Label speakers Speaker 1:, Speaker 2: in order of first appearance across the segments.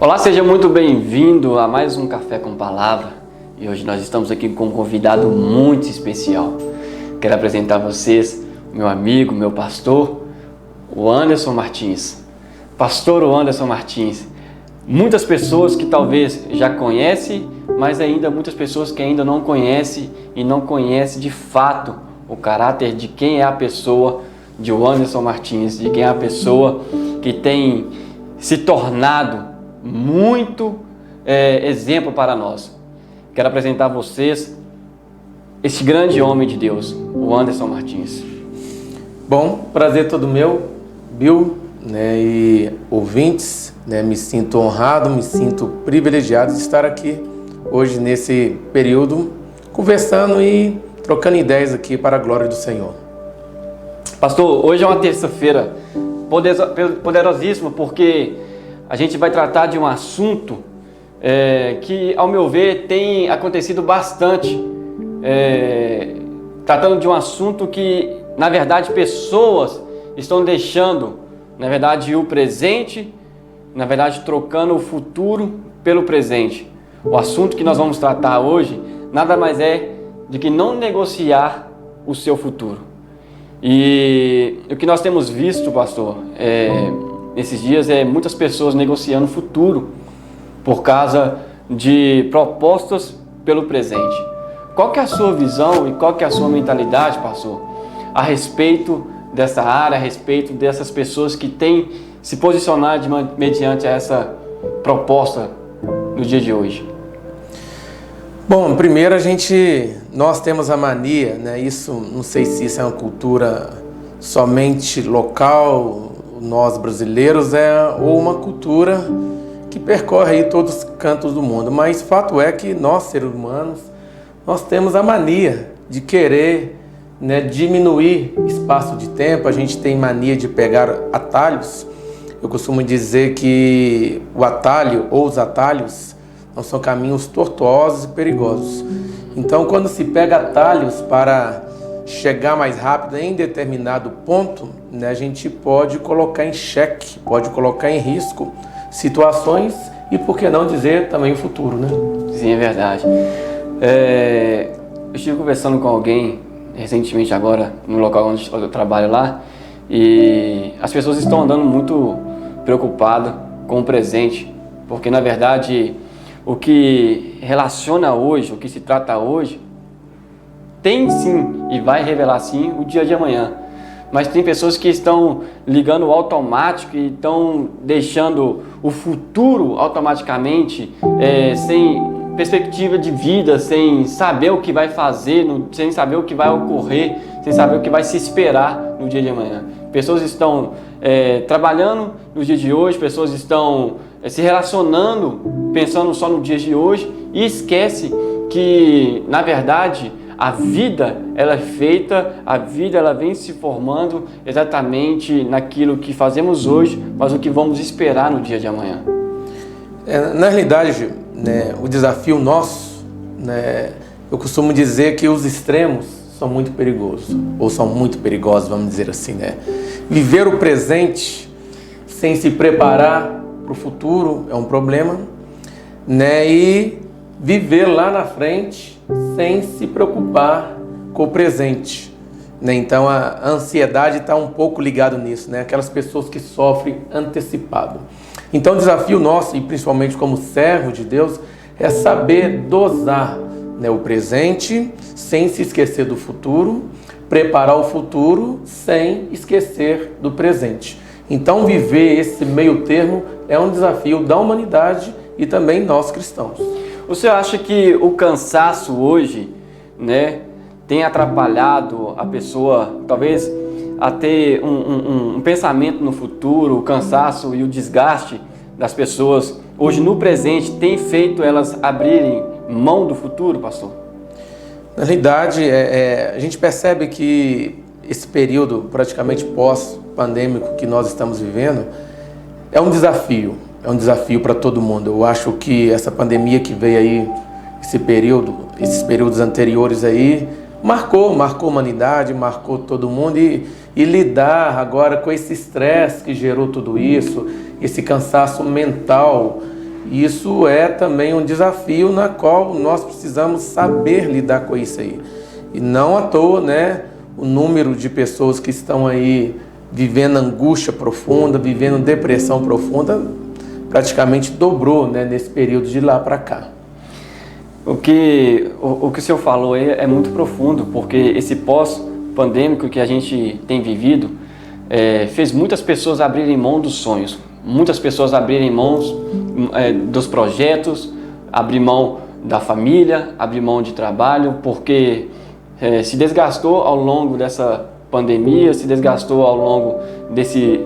Speaker 1: Olá, seja muito bem-vindo a mais um Café com Palavra. E hoje nós estamos aqui com um convidado muito especial. Quero apresentar a vocês meu amigo, meu pastor, o Anderson Martins. Pastor Anderson Martins. Muitas pessoas que talvez já conhecem, mas ainda muitas pessoas que ainda não conhecem e não conhecem de fato o caráter de quem é a pessoa de Anderson Martins, de quem é a pessoa que tem se tornado muito exemplo para nós. Quero apresentar a vocês esse grande homem de Deus, o Anderson Martins.
Speaker 2: Bom, prazer todo meu, Bill, e ouvintes, me sinto honrado, me sinto privilegiado de estar aqui hoje nesse período, conversando e trocando ideias aqui para a glória do Senhor.
Speaker 1: Pastor, hoje é uma terça-feira poderosíssima, porque a gente vai tratar de um assunto que, ao meu ver, tem acontecido bastante. Tratando de um assunto que, na verdade, pessoas estão deixando, na verdade, o presente, na verdade, trocando o futuro pelo presente. O assunto que nós vamos tratar hoje nada mais é de que não negociar o seu futuro. E o que nós temos visto, pastor, nesses dias muitas pessoas negociando o futuro por causa de propostas pelo presente. Qual que é a sua visão e qual que é a sua mentalidade, pastor, a respeito dessa área, a respeito dessas pessoas que têm se posicionado mediante essa proposta no dia de hoje?
Speaker 2: Bom, primeiro nós temos a mania, isso, não sei se isso é uma cultura somente local, nós brasileiros, ou uma cultura que percorre aí todos os cantos do mundo, mas fato é que nós, seres humanos, nós temos a mania de querer diminuir espaço de tempo, a gente tem mania de pegar atalhos. Eu costumo dizer que o atalho ou os atalhos não são caminhos tortuosos e perigosos. Então, quando se pega atalhos para chegar mais rápido em determinado ponto, a gente pode colocar em xeque, pode colocar em risco situações e, por que não dizer, também o futuro, né?
Speaker 1: Sim, é verdade. Eu estive conversando com alguém recentemente agora, no local onde eu trabalho lá, e as pessoas estão andando muito preocupadas com o presente, porque, na verdade, o que relaciona hoje, o que se trata hoje, tem sim e vai revelar sim o dia de amanhã. Mas tem pessoas que estão ligando o automático e estão deixando o futuro automaticamente sem perspectiva de vida, sem saber o que vai fazer, sem saber o que vai ocorrer, sem saber o que vai se esperar no dia de amanhã. Pessoas estão trabalhando no dia de hoje, pessoas estão se relacionando pensando só no dia de hoje e esquece que, na verdade, a vida ela é feita, a vida ela vem se formando exatamente naquilo que fazemos hoje, mas o que vamos esperar no dia de amanhã.
Speaker 2: Na realidade, o desafio nosso, eu costumo dizer que os extremos são muito perigosos, ou são muito perigosos, vamos dizer assim, Viver o presente sem se preparar para o futuro é um problema, e viver lá na frente sem se preocupar com o presente, Então a ansiedade está um pouco ligado nisso, Aquelas pessoas que sofrem antecipado. Então o desafio nosso, e principalmente como servo de Deus, é saber dosar o presente sem se esquecer do futuro, preparar o futuro sem esquecer do presente. Então viver esse meio termo é um desafio da humanidade e também nós cristãos.
Speaker 1: Você acha que o cansaço hoje, tem atrapalhado a pessoa, talvez, a ter um pensamento no futuro? O cansaço e o desgaste das pessoas hoje no presente tem feito elas abrirem mão do futuro, pastor?
Speaker 2: Na realidade, a gente percebe que esse período praticamente pós-pandêmico que nós estamos vivendo é um desafio para todo mundo. Eu acho que essa pandemia que veio aí, esses períodos anteriores aí, marcou a humanidade, marcou todo mundo e lidar agora com esse estresse que gerou tudo isso, esse cansaço mental Isso é também um desafio na qual nós precisamos saber lidar com isso aí. E não à toa, né, o número de pessoas que estão aí vivendo angústia profunda, vivendo depressão profunda, praticamente dobrou, né, nesse período de lá para cá.
Speaker 1: O que o senhor falou aí é muito profundo, porque esse pós-pandêmico que a gente tem vivido fez muitas pessoas abrirem mão dos sonhos, muitas pessoas abrirem mão dos projetos, abrir mão da família, abrir mão de trabalho, porque se desgastou ao longo dessa pandemia, se desgastou ao longo desses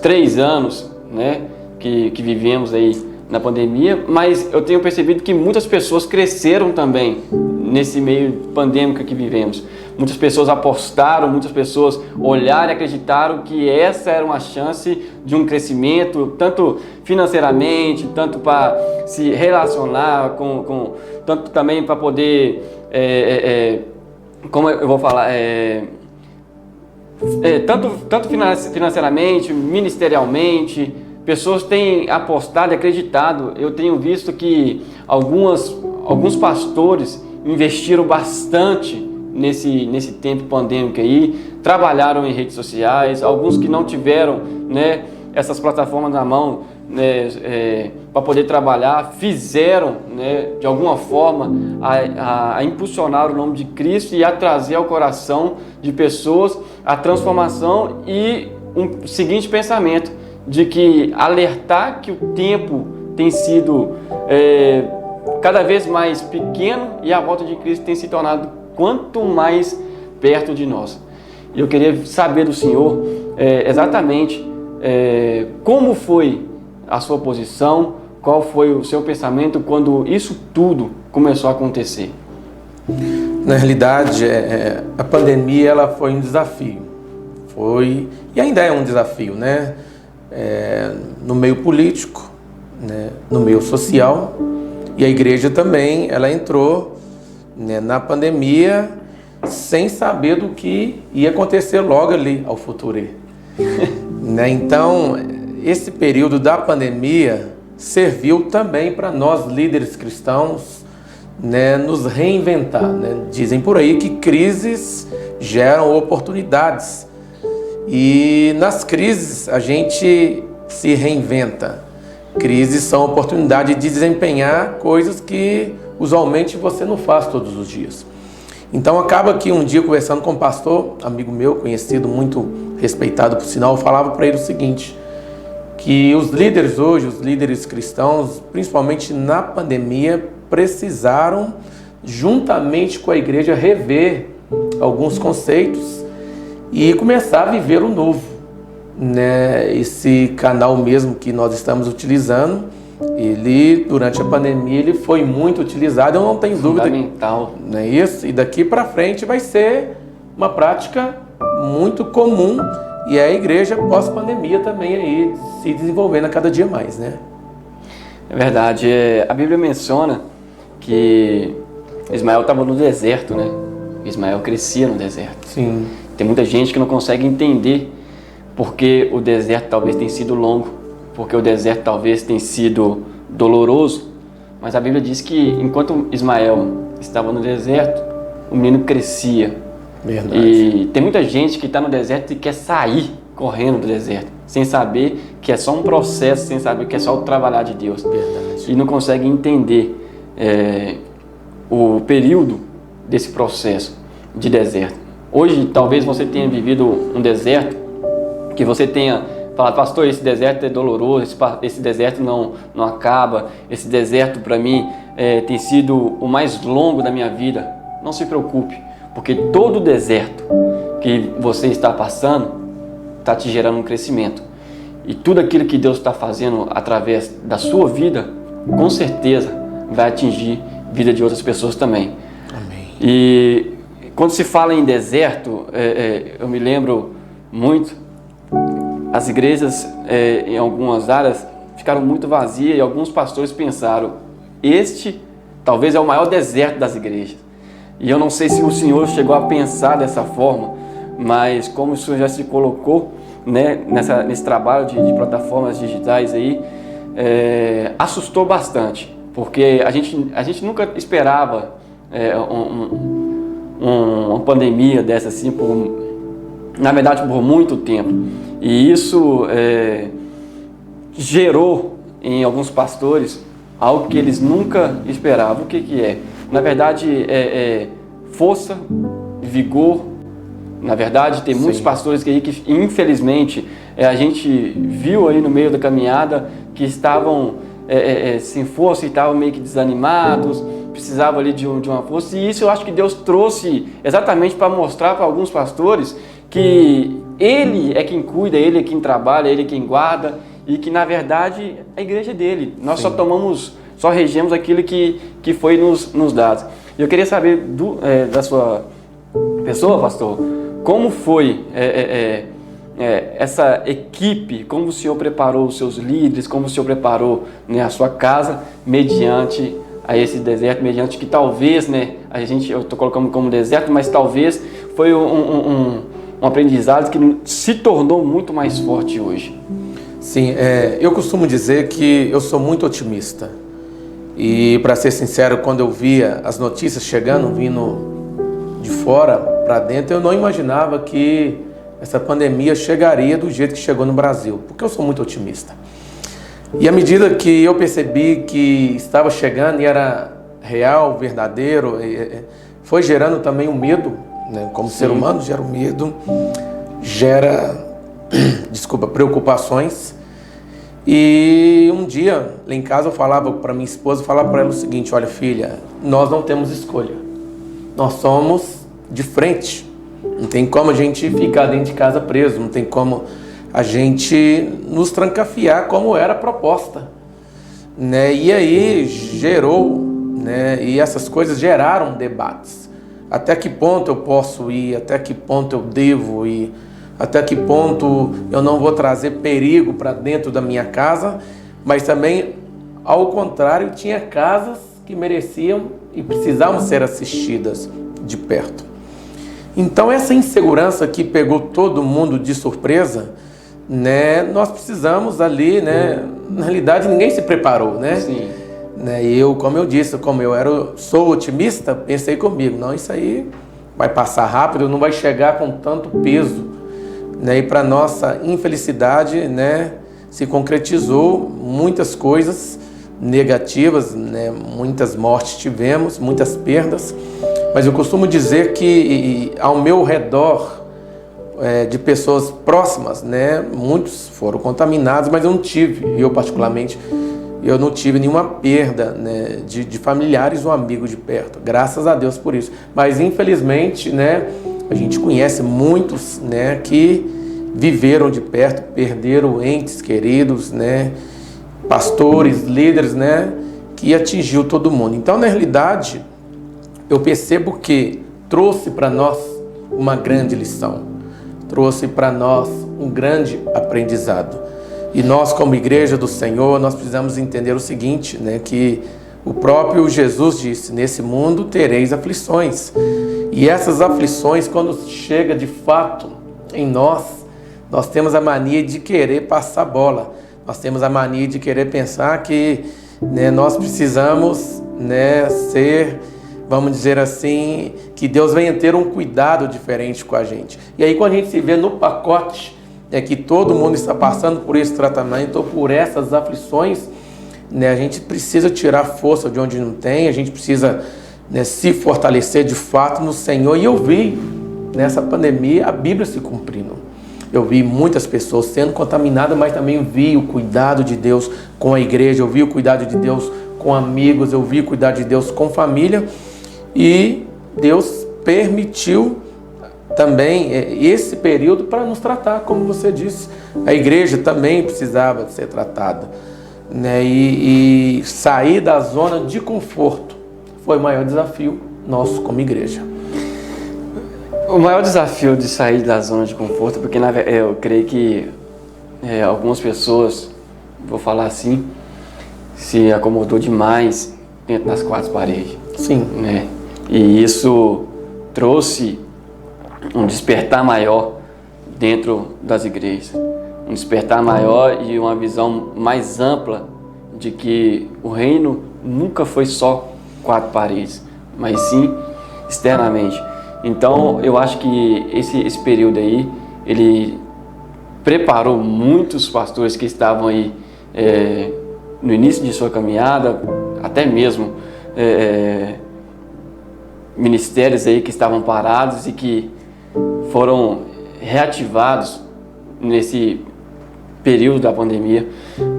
Speaker 1: 3 anos, né, que vivemos aí na pandemia, mas eu tenho percebido que muitas pessoas cresceram também nesse meio pandêmico que vivemos. Muitas pessoas apostaram, muitas pessoas olharam e acreditaram que essa era uma chance de um crescimento, tanto financeiramente, tanto para se relacionar tanto também para poder, como eu vou falar, tanto financeiramente, ministerialmente. Pessoas têm apostado e acreditado. Eu tenho visto que alguns pastores investiram bastante nesse tempo pandêmico aí, trabalharam em redes sociais, alguns que não tiveram, né, essas plataformas na mão, né, para poder trabalhar, fizeram, né, de alguma forma a impulsionar o nome de Cristo e a trazer ao coração de pessoas a transformação e um seguinte pensamento, de que alertar que o tempo tem sido cada vez mais pequeno e a volta de Cristo tem se tornado quanto mais perto de nós. E eu queria saber do senhor exatamente como foi a sua posição, qual foi o seu pensamento quando isso tudo começou a acontecer.
Speaker 2: Na realidade, a pandemia ela foi um desafio, e ainda é um desafio, né? No meio político, né, no meio social, e a igreja também, ela entrou, né, na pandemia sem saber do que ia acontecer logo ali ao futuro. Né? Então, esse período da pandemia serviu também para nós líderes cristãos, né, nos reinventar. Né? Dizem por aí que crises geram oportunidades. E nas crises a gente se reinventa. Crises são oportunidade de desempenhar coisas que usualmente você não faz todos os dias. Então acaba que um dia conversando com um pastor, amigo meu, conhecido, muito respeitado por sinal, eu falava para ele o seguinte, que os líderes hoje, os líderes cristãos, principalmente na pandemia, precisaram, juntamente com a igreja, rever alguns conceitos e começar a viver o novo, né? Esse canal mesmo que nós estamos utilizando, ele durante a pandemia ele foi muito utilizado, eu não tenho dúvida.
Speaker 1: Fundamental.
Speaker 2: Não é isso? E daqui para frente vai ser uma prática muito comum e é a igreja pós-pandemia também aí se desenvolvendo a cada dia mais, né?
Speaker 1: É verdade. A Bíblia menciona que Ismael estava no deserto, né? Ismael crescia no deserto.
Speaker 2: Sim.
Speaker 1: Tem muita gente que não consegue entender porque o deserto talvez tenha sido longo, porque o deserto talvez tenha sido doloroso, mas a Bíblia diz que enquanto Ismael estava no deserto, o menino crescia.
Speaker 2: Verdade.
Speaker 1: E tem muita gente que está no deserto e quer sair correndo do deserto, sem saber que é só um processo, sem saber que é só o trabalhar de Deus.
Speaker 2: Verdade.
Speaker 1: E não consegue entender o período desse processo de deserto. Hoje, talvez você tenha vivido um deserto, que você tenha falado, pastor, esse deserto é doloroso, esse deserto não acaba, esse deserto para mim tem sido o mais longo da minha vida. Não se preocupe, porque todo deserto que você está passando está te gerando um crescimento. E tudo aquilo que Deus está fazendo através da sua vida, com certeza vai atingir a vida de outras pessoas também.
Speaker 2: Amém.
Speaker 1: E quando se fala em deserto, eu me lembro muito, as igrejas em algumas áreas ficaram muito vazias e alguns pastores pensaram, este talvez é o maior deserto das igrejas. E eu não sei se o senhor chegou a pensar dessa forma, mas como o senhor já se colocou, né, nesse trabalho de plataformas digitais aí, assustou bastante, porque a gente nunca esperava uma pandemia dessa assim, na verdade por muito tempo, e isso gerou em alguns pastores algo que eles nunca esperavam. O que é? Na verdade força, vigor. Na verdade tem muitos pastores que infelizmente a gente viu aí no meio da caminhada que estavam sem força e estavam meio que desanimados, precisavam ali de uma força, e isso eu acho que Deus trouxe exatamente para mostrar para alguns pastores que Ele é quem cuida, Ele é quem trabalha, Ele é quem guarda, e que na verdade a igreja é dele. Nós só regemos aquilo que foi nos dado. Eu queria saber da sua pessoa, pastor, como foi essa equipe, como o senhor preparou os seus líderes, como o senhor preparou, né, a sua casa mediante a esse deserto, mediante que talvez, né, eu estou colocando como deserto, mas talvez foi um aprendizado que se tornou muito mais forte hoje.
Speaker 2: Sim, eu costumo dizer que eu sou muito otimista. E, para ser sincero, quando eu via as notícias chegando, vindo de fora para dentro, eu não imaginava que essa pandemia chegaria do jeito que chegou no Brasil, porque eu sou muito otimista. E à medida que eu percebi que estava chegando e era real, verdadeiro, foi gerando também um medo, né? Como ser humano gera um medo, gera, preocupações. E um dia, lá em casa, eu falava para minha esposa, falava para ela o seguinte: olha, filha, nós não temos escolha. Nós somos de frente. Não tem como a gente ficar dentro de casa preso, não tem como a gente nos trancafiar como era a proposta, né? E aí gerou, né? E essas coisas geraram debates. Até que ponto eu posso ir? Até que ponto eu devo ir? Até que ponto eu não vou trazer perigo para dentro da minha casa? Mas também, ao contrário, tinha casas que mereciam e precisavam ser assistidas de perto. Então, essa insegurança que pegou todo mundo de surpresa, né, nós precisamos ali, né, na realidade ninguém se preparou, né?
Speaker 1: Sim.
Speaker 2: Né, e eu, como eu disse, sou otimista, pensei comigo, não, isso aí vai passar rápido, não vai chegar com tanto peso, né? E para nossa infelicidade, né, se concretizou muitas coisas negativas, né? Muitas mortes tivemos, muitas perdas, mas eu costumo dizer que ao meu redor, de pessoas próximas, né, muitos foram contaminados, mas eu não tive, eu particularmente, eu não tive nenhuma perda, né, de familiares ou amigos de perto, graças a Deus por isso. Mas infelizmente, né, a gente conhece muitos, né, que viveram de perto, perderam entes queridos, né, pastores, líderes, né, que atingiu todo mundo. Então, na realidade, eu percebo que trouxe para nós uma grande lição, trouxe para nós um grande aprendizado. E nós, como igreja do Senhor, nós precisamos entender o seguinte, né, que o próprio Jesus disse: nesse mundo tereis aflições. E essas aflições, quando chega de fato em nós temos a mania de querer passar bola. Nós temos a mania de querer pensar que, né, nós precisamos, né, ser, vamos dizer assim, que Deus venha ter um cuidado diferente com a gente. E aí, quando a gente se vê no pacote, que todo mundo está passando por esse tratamento ou por essas aflições, né, a gente precisa tirar força de onde não tem, a gente precisa, né, se fortalecer de fato no Senhor. E eu vi nessa pandemia a Bíblia se cumprindo. Eu vi muitas pessoas sendo contaminadas, mas também vi o cuidado de Deus com a igreja, eu vi o cuidado de Deus com amigos, eu vi o cuidado de Deus com família. E Deus permitiu também esse período para nos tratar, como você disse. A igreja também precisava ser tratada, né? E sair da zona de conforto foi o maior desafio nosso como igreja.
Speaker 1: O maior desafio de sair da zona de conforto, porque eu creio que algumas pessoas, vou falar assim, se acomodou demais dentro das quatro paredes.
Speaker 2: Sim.
Speaker 1: Né? E isso trouxe um despertar maior dentro das igrejas, um despertar maior e uma visão mais ampla de que o reino nunca foi só 4 paredes, mas sim externamente. Então, eu acho que esse período aí, ele preparou muitos pastores que estavam aí no início de sua caminhada, até mesmo ministérios aí que estavam parados e que foram reativados nesse período da pandemia.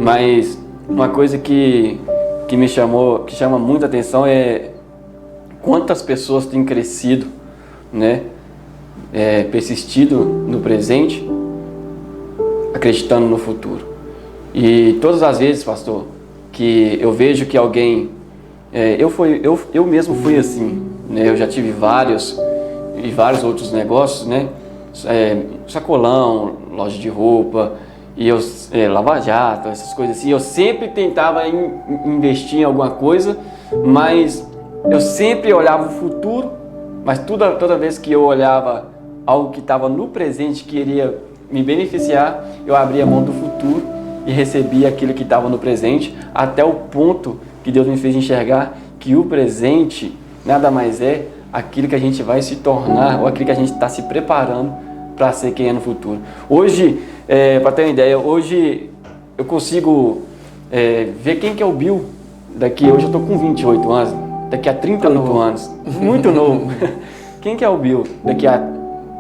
Speaker 1: Mas uma coisa que chama muita atenção é quantas pessoas têm crescido, né? Persistido no presente, acreditando no futuro. E todas as vezes, pastor, que eu vejo que alguém... eu mesmo fui assim, né? Eu já tive vários outros negócios, né? Sacolão, loja de roupa, e Lava Jato, essas coisas assim. Eu sempre tentava investir em alguma coisa, mas eu sempre olhava o futuro, mas toda vez que eu olhava algo que estava no presente, que iria me beneficiar, eu abria mão do futuro e recebia aquilo que estava no presente, até o ponto que Deus me fez enxergar que o presente nada mais é aquilo que a gente vai se tornar, ou aquilo que a gente está se preparando para ser quem é no futuro. Hoje, para ter uma ideia, hoje eu consigo ver quem que é o Bill daqui. Hoje eu estou com 28 anos, daqui a 38 anos, muito novo. Quem que é o Bill daqui a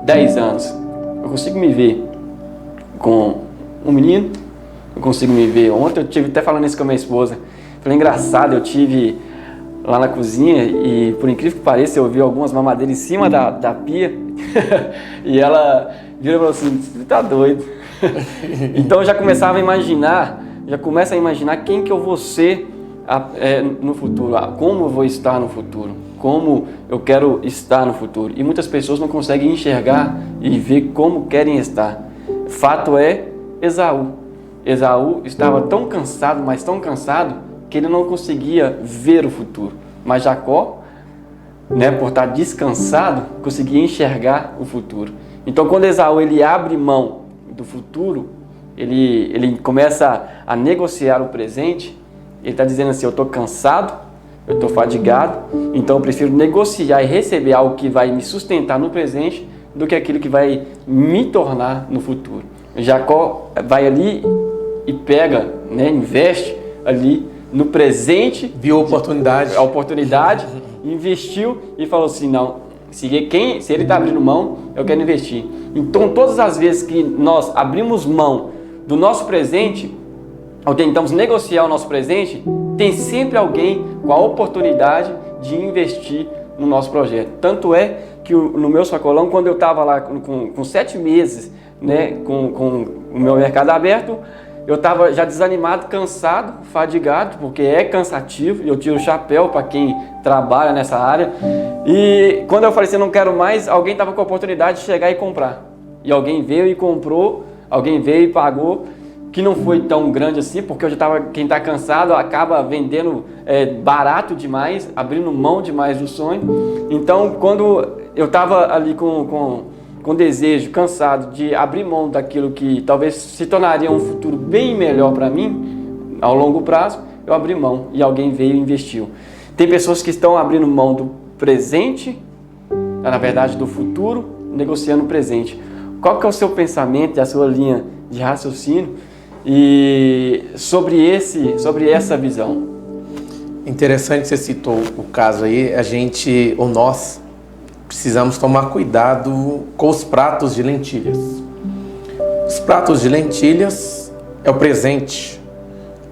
Speaker 1: 10 anos? Eu consigo me ver com um menino, eu consigo me ver. Ontem eu tive até falando isso com a minha esposa. Falei, engraçado, eu tive lá na cozinha e, por incrível que pareça, eu vi algumas mamadeiras em cima da pia e ela virou e falou assim, você tá doido? Então eu já começa a imaginar quem que eu vou ser no futuro, como eu vou estar no futuro, como eu quero estar no futuro. E muitas pessoas não conseguem enxergar e ver como querem estar. Fato é, Esaú estava tão cansado, mas tão cansado, que ele não conseguia ver o futuro. Mas Jacó, né, por estar descansado, conseguia enxergar o futuro. Então, quando Esaú ele abre mão do futuro, ele começa a negociar o presente. Ele está dizendo assim, eu estou cansado, eu estou fadigado, então eu prefiro negociar e receber algo que vai me sustentar no presente do que aquilo que vai me tornar no futuro. Jacó vai ali e pega, né, investe ali no presente.
Speaker 2: Viu a
Speaker 1: oportunidade, investiu e falou assim, não, se ele está abrindo mão, eu quero investir. Então, todas as vezes que nós abrimos mão do nosso presente, ou tentamos negociar o nosso presente, tem sempre alguém com a oportunidade de investir no nosso projeto. Tanto é que no meu sacolão, quando eu estava lá com 7 meses, né, com o meu mercado aberto, eu estava já desanimado, cansado, fadigado, porque é cansativo, e eu tiro o chapéu para quem trabalha nessa área. E quando eu falei assim, não quero mais, alguém estava com a oportunidade de chegar e comprar. E alguém veio e comprou, alguém veio e pagou, que não foi tão grande assim, porque eu já estava, quem está cansado acaba vendendo barato demais, abrindo mão demais do sonho. Então, quando eu estava ali com desejo, cansado de abrir mão daquilo que talvez se tornaria um futuro bem melhor para mim, ao longo prazo, eu abri mão e alguém veio e investiu. Tem pessoas que estão abrindo mão do presente, na verdade do futuro, negociando o presente. Qual que é o seu pensamento e a sua linha de raciocínio e sobre essa visão?
Speaker 2: Interessante que você citou o caso aí. Nós precisamos tomar cuidado com os pratos de lentilhas. Os pratos de lentilhas é o presente,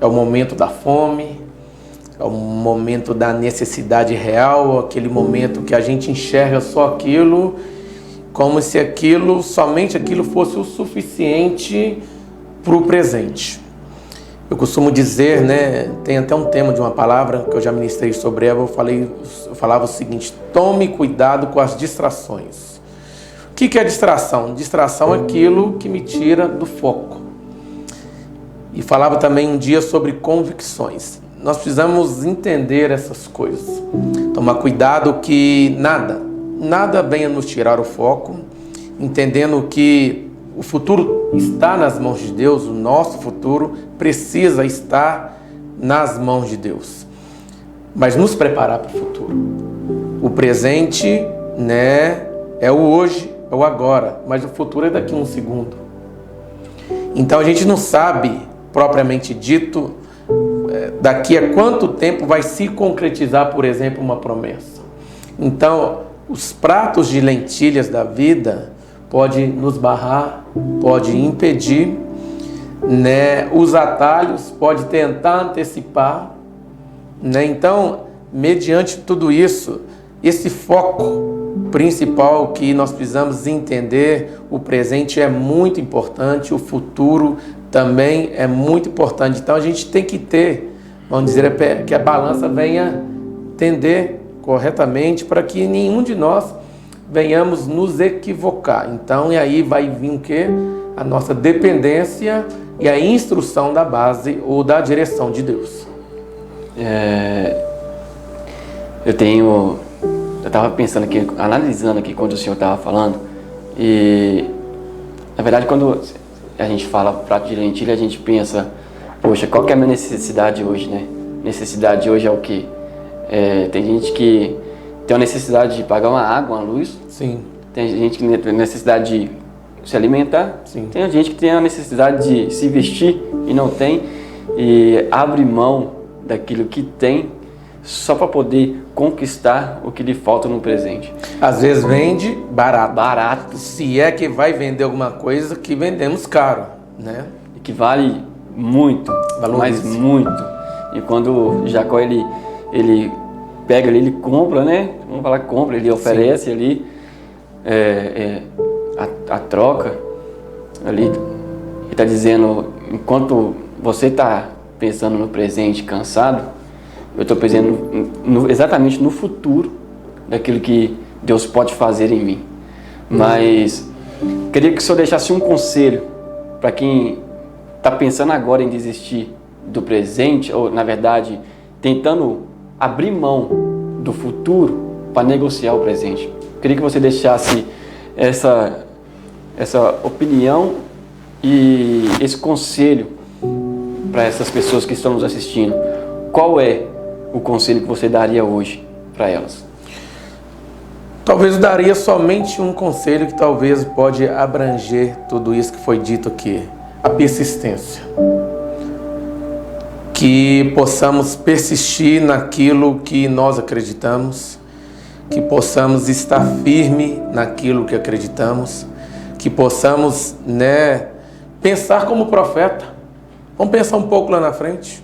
Speaker 2: é o momento da fome, é o momento da necessidade real, aquele momento que a gente enxerga só aquilo, como se somente aquilo fosse o suficiente para o presente. Eu costumo dizer, né, tem até um tema de uma palavra que eu já ministrei sobre ela, eu falava o seguinte: tome cuidado com as distrações. O que é distração? Distração é aquilo que me tira do foco. E falava também um dia sobre convicções. Nós precisamos entender essas coisas. Tomar cuidado que nada venha nos tirar o foco, entendendo que o futuro está nas mãos de Deus, o nosso futuro precisa estar nas mãos de Deus, mas nos preparar para o futuro. O presente, né, é o hoje, é o agora, mas o futuro é daqui a um segundo. Então a gente não sabe, propriamente dito, daqui a quanto tempo vai se concretizar, por exemplo, uma promessa. Então, os pratos de lentilhas da vida pode nos barrar, pode impedir, né? Os atalhos pode tentar antecipar, né? Então, mediante tudo isso, esse foco principal que nós precisamos entender, o presente é muito importante, o futuro também é muito importante. Então a gente tem que ter, vamos dizer, que a balança venha tender corretamente para que nenhum de nós venhamos nos equivocar. Então, e aí vai vir o quê? A nossa dependência e a instrução da base ou da direção de Deus.
Speaker 1: Eu estava pensando aqui, analisando aqui quando o senhor estava falando, e na verdade quando a gente fala prato de lentilha, a gente pensa, poxa, qual que é a minha necessidade hoje, né? Necessidade hoje é o quê? Tem gente que tem a necessidade de pagar uma água, uma luz.
Speaker 2: Sim.
Speaker 1: Tem gente que tem a necessidade de se alimentar.
Speaker 2: Sim.
Speaker 1: Tem gente que tem a necessidade de se vestir e não tem, e abre mão daquilo que tem só para poder conquistar o que lhe falta no presente.
Speaker 2: Às vezes vende barato.
Speaker 1: Barato.
Speaker 2: Se é que vai vender alguma coisa que vendemos caro, né?
Speaker 1: E que vale muito, mas muito. E quando Jacó ele pega ali, ele compra, né? Vamos falar compra, ele oferece. Sim. Ali a troca. Ali ele está dizendo, enquanto você está pensando no presente cansado, eu estou pensando exatamente no futuro daquilo que Deus pode fazer em mim. Mas queria que o senhor deixasse um conselho para quem está pensando agora em desistir do presente, ou na verdade tentando abrir mão do futuro para negociar o presente. Queria que você deixasse essa opinião e esse conselho para essas pessoas que estão nos assistindo. Qual é o conselho que você daria hoje para elas?
Speaker 2: Talvez eu daria somente um conselho que talvez pode abranger tudo isso que foi dito aqui. A persistência. Que possamos persistir naquilo que nós acreditamos, que possamos estar firme naquilo que acreditamos, que possamos, né, pensar como profeta. Vamos pensar um pouco lá na frente.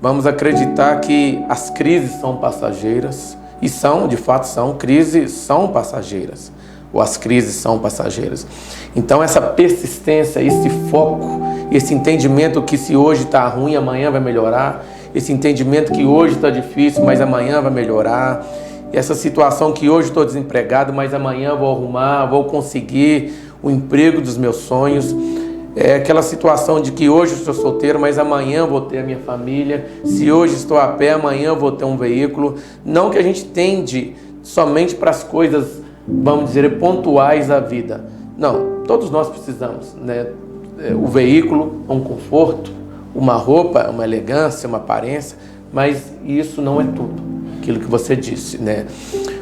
Speaker 2: Vamos acreditar que as crises são passageiras, e são, de fato são, crises são passageiras, ou as crises são passageiras. Então essa persistência, esse foco, esse entendimento que se hoje está ruim, amanhã vai melhorar, esse entendimento que hoje está difícil, mas amanhã vai melhorar, essa situação que hoje estou desempregado, mas amanhã vou arrumar, vou conseguir o emprego dos meus sonhos. É aquela situação de que hoje estou solteiro, mas amanhã vou ter a minha família. Se hoje estou a pé, amanhã vou ter um veículo. Não que a gente tende somente para as coisas, vamos dizer, pontuais da vida. Não, todos nós precisamos, né? O veículo, um conforto, uma roupa, uma elegância, uma aparência, mas isso não é tudo, aquilo que você disse, né?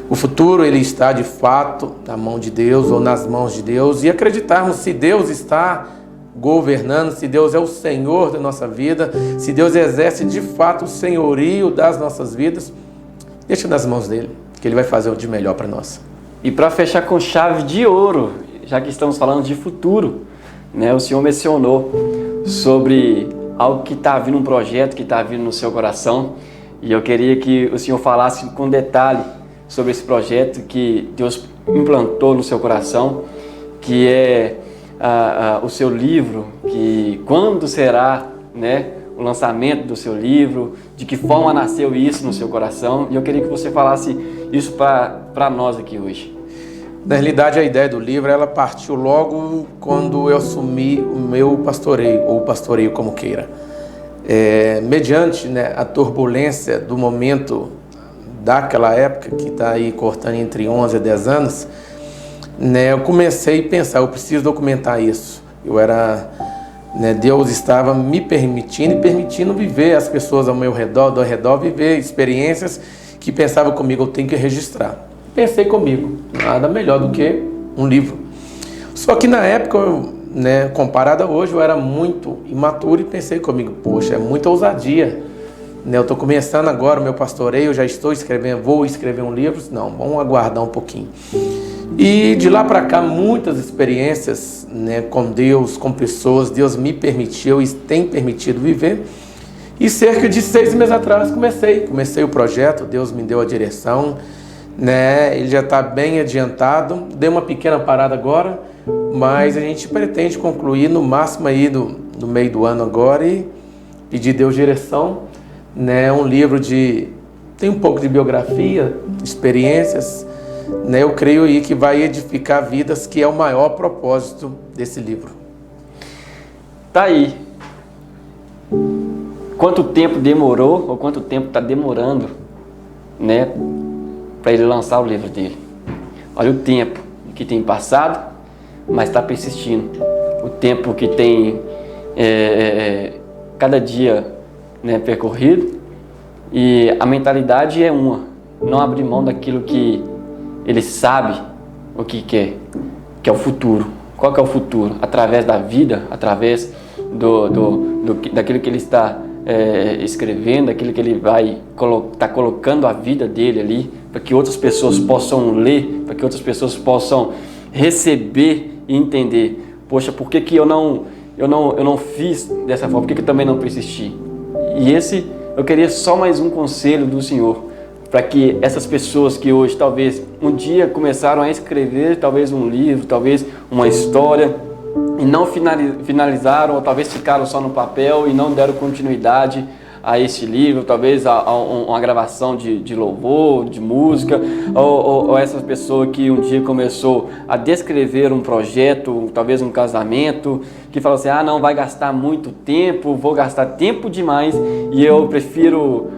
Speaker 2: O futuro, ele está de fato na mão de Deus ou nas mãos de Deus, e acreditarmos se Deus está governando, se Deus é o Senhor da nossa vida, se Deus exerce de fato o senhorio das nossas vidas, deixa nas mãos dele, que ele vai fazer o de melhor para nós.
Speaker 1: E para fechar com chave de ouro, já que estamos falando de futuro, né, o senhor mencionou sobre algo que está vindo, um projeto que está vindo no seu coração, e eu queria que o senhor falasse com detalhe sobre esse projeto que Deus implantou no seu coração, que é o seu livro, que quando será, né, o lançamento do seu livro, de que forma nasceu isso no seu coração, e eu queria que você falasse isso para nós aqui hoje.
Speaker 2: Na realidade, a ideia do livro, ela partiu logo quando eu assumi o meu pastoreio, ou pastoreio como queira. Mediante, né, a turbulência do momento daquela época, que está aí cortando entre 11 a 10 anos, né, eu comecei a pensar, eu preciso documentar isso. Eu era né, Deus estava me permitindo e permitindo viver as pessoas ao meu redor, do redor, viver experiências que pensava comigo, eu tenho que registrar. Pensei comigo, nada melhor do que um livro. Só que na época, né, comparado a hoje, eu era muito imaturo e pensei comigo, poxa, é muita ousadia. Né, eu estou começando agora o meu pastoreio, já estou escrevendo, vou escrever um livro. Não, vamos aguardar um pouquinho. E de lá para cá, muitas experiências, né, com Deus, com pessoas, Deus me permitiu e tem permitido viver. E cerca de 6 meses atrás comecei o projeto, Deus me deu a direção, né, ele já está bem adiantado, dei uma pequena parada agora, mas a gente pretende concluir no máximo aí no meio do ano agora e pedir Deus direção, né, um livro tem um pouco de biografia, experiências, né, eu creio aí que vai edificar vidas, que é o maior propósito desse livro.
Speaker 1: Tá aí. Quanto tempo demorou, ou quanto tempo está demorando, né, para ele lançar o livro dele? Olha o tempo que tem passado, mas está persistindo. O tempo que tem cada dia, né, percorrido, e a mentalidade é uma: não abrir mão daquilo que ele sabe o que quer, que é o futuro. Qual que é o futuro? Através da vida, através daquilo que ele está escrevendo, daquilo que ele vai estar colocando a vida dele ali, para que outras pessoas possam ler, para que outras pessoas possam receber e entender. Poxa, por que eu não fiz dessa forma? Por que eu também não persisti? E eu queria só mais um conselho do Senhor, para que essas pessoas que hoje talvez um dia começaram a escrever talvez um livro, talvez uma história, e não finalizaram, ou talvez ficaram só no papel e não deram continuidade a esse livro, talvez a uma gravação de louvor, de música, ou essa pessoa que um dia começou a descrever um projeto, talvez um casamento, que falou assim, não, vai gastar muito tempo, vou gastar tempo demais e eu prefiro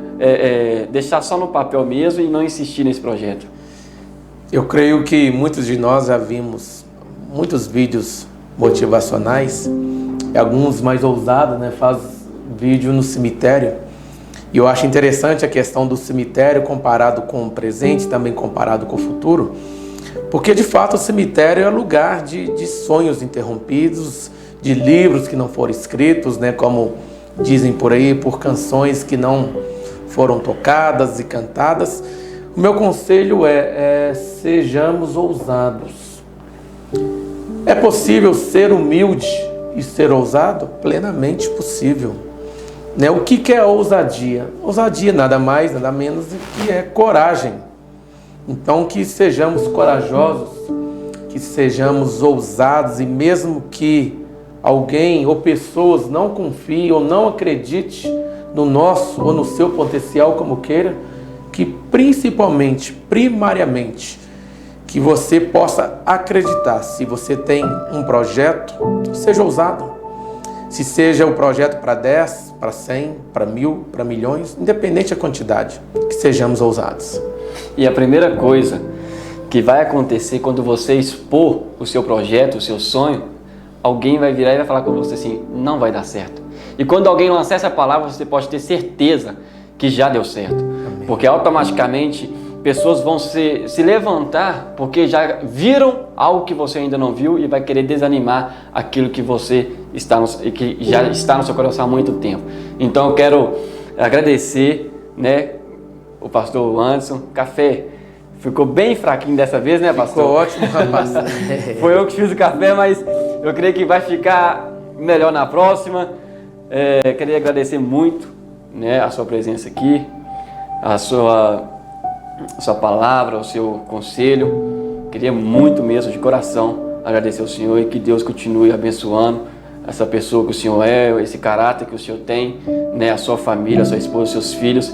Speaker 1: deixar só no papel mesmo e não insistir nesse projeto.
Speaker 2: Eu creio que muitos de nós já vimos muitos vídeos motivacionais, alguns mais ousados, né? Faz vídeo no cemitério, e eu acho interessante a questão do cemitério comparado com o presente, também comparado com o futuro, porque de fato o cemitério é lugar de sonhos interrompidos, de livros que não foram escritos, né? Como dizem por aí, por canções que não foram tocadas e cantadas. O meu conselho é sejamos ousados. É possível ser humilde e ser ousado? Plenamente possível. Né? O que é ousadia? Ousadia nada mais, nada menos do que é coragem. Então que sejamos corajosos, que sejamos ousados, e mesmo que alguém ou pessoas não confiem ou não acredite no nosso ou no seu potencial como queira, que principalmente, primariamente, que você possa acreditar. Se você tem um projeto, seja ousado. Se seja um projeto para 10, para 100, para 1000, para milhões, independente da quantidade, que sejamos ousados.
Speaker 1: E a primeira coisa que vai acontecer quando você expor o seu projeto, o seu sonho, alguém vai virar e vai falar com você assim, não vai dar certo. E quando alguém lançar essa palavra, você pode ter certeza que já deu certo. Amém. Porque automaticamente pessoas vão se levantar porque já viram algo que você ainda não viu e vai querer desanimar aquilo que que já está no seu coração há muito tempo. Então eu quero agradecer, né, o pastor Anderson. Café ficou bem fraquinho dessa vez, né, pastor?
Speaker 2: Ficou ótimo, rapaz.
Speaker 1: Foi eu que fiz o café, mas eu creio que vai ficar melhor na próxima. Queria agradecer muito, né, a sua presença aqui, a sua palavra, o seu conselho. Queria muito mesmo, de coração, agradecer ao Senhor e que Deus continue abençoando essa pessoa que o Senhor é, esse caráter que o Senhor tem, né, a sua família, a sua esposa, seus filhos,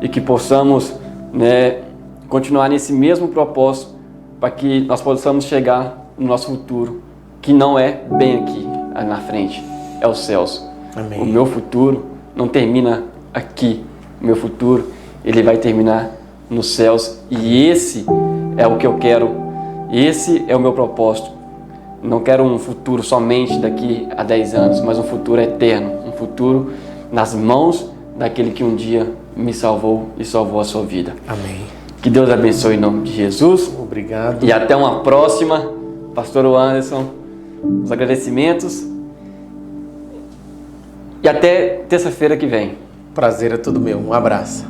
Speaker 1: e que possamos, né, continuar nesse mesmo propósito para que nós possamos chegar no nosso futuro, que não é bem aqui na frente, é os céus. Amém. O meu futuro não termina aqui, o meu futuro ele vai terminar nos céus, e esse é o que eu quero, esse é o meu propósito, Não quero um futuro somente daqui a 10 anos, mas um futuro eterno, um futuro nas mãos daquele que um dia me salvou e salvou a sua vida.
Speaker 2: Amém.
Speaker 1: Que Deus abençoe em nome de Jesus.
Speaker 2: Obrigado.
Speaker 1: E até uma próxima. Pastor Anderson, os agradecimentos. E até terça-feira que vem.
Speaker 2: Prazer é todo meu. Um abraço.